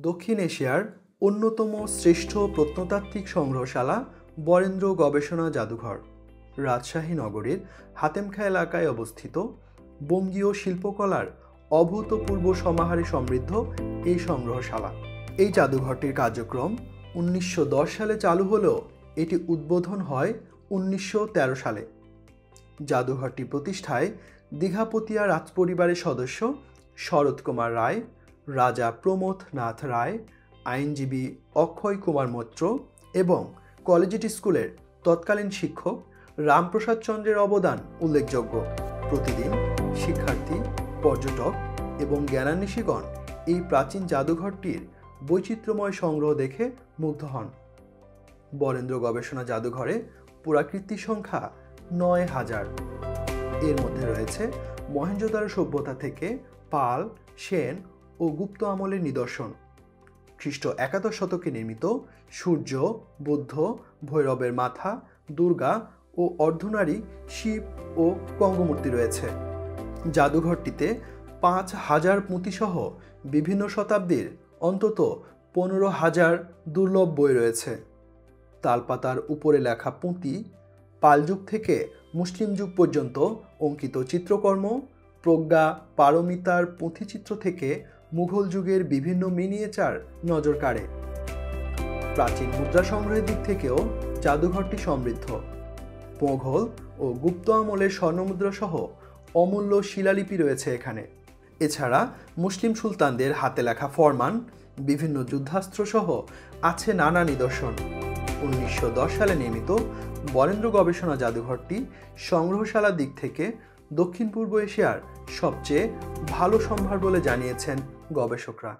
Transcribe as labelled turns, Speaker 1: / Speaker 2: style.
Speaker 1: দক্ষিণ এশিয়ার অন্যতম শ্রেষ্ঠ প্রত্নতাত্ত্বিক সংগ্রহশালা বরেন্দ্র গবেষণা জাদুঘর রাজশাহী নগরীর হাতেমখা এলাকায় অবস্থিত। বঙ্গীয় শিল্পকলার অভূতপূর্ব সমাহারে সমৃদ্ধ এই সংগ্রহশালা। এই জাদুঘরটির কার্যক্রম 1910 সালে চালু হলেও এটি উদ্বোধন হয় 1913 সালে। জাদুঘরটি প্রতিষ্ঠায় দীঘাপতিয়া রাজপরিবারের সদস্য শরৎ কুমার রায়, রাজা প্রমথ নাথ রায়, আইনজীবী অক্ষয় কুমার মৈত্র এবং কলেজিয়েট স্কুলের তৎকালীন শিক্ষক রামপ্রসাদ চন্দ্রের অবদান উল্লেখযোগ্য। প্রতিদিন শিক্ষার্থী, পর্যটক এবং জ্ঞানান্বেষীগণ এই প্রাচীন জাদুঘরটির বৈচিত্র্যময় সংগ্রহ দেখে মুগ্ধ হন। বরেন্দ্র গবেষণা জাদুঘরে পুরাকীর্তির সংখ্যা 9000। এর মধ্যে রয়েছে মহেঞ্জোদারো সভ্যতা থেকে পাল, সেন ও গুপ্ত আমলের নিদর্শন। খ্রিস্ট 11 শতকে নির্মিত সূর্য, বুদ্ধ, ভৈরবের মাথা, দুর্গা ও অর্ধনারী, শিব ও গঙ্গমূর্তি রয়েছে। জাদুঘরটিতে 5000 পুঁতিসহ বিভিন্ন শতাব্দীর অন্তত 15000 দুর্লভ বই রয়েছে। তালপাতার উপরে লেখা পুঁতি, পালযুগ থেকে মুসলিম যুগ পর্যন্ত অঙ্কিত চিত্রকর্ম, প্রজ্ঞা পারমিতার পুঁথিচিত্র থেকে মুঘল যুগের বিভিন্ন মিনিয়েচার নজর কাড়ে। প্রাচীন মুদ্রা সংগ্রহের দিক থেকেও জাদুঘরটি সমৃদ্ধ। মোঘল ও গুপ্ত আমলের স্বর্ণমুদ্রা সহ অমূল্য শিলালিপি রয়েছে এখানে। এছাড়া মুসলিম সুলতানদের হাতে লেখা ফরমান, বিভিন্ন যুদ্ধাস্ত্র সহ আছে নানা নিদর্শন। 1910 সালে নির্মিত বরেন্দ্র গবেষণা জাদুঘরটি সংগ্রহশালার দিক থেকে দক্ষিণ পূর্ব এশিয়ার সবচেয়ে ভালো সম্ভার বলে জানিয়েছেন গবেষকরা।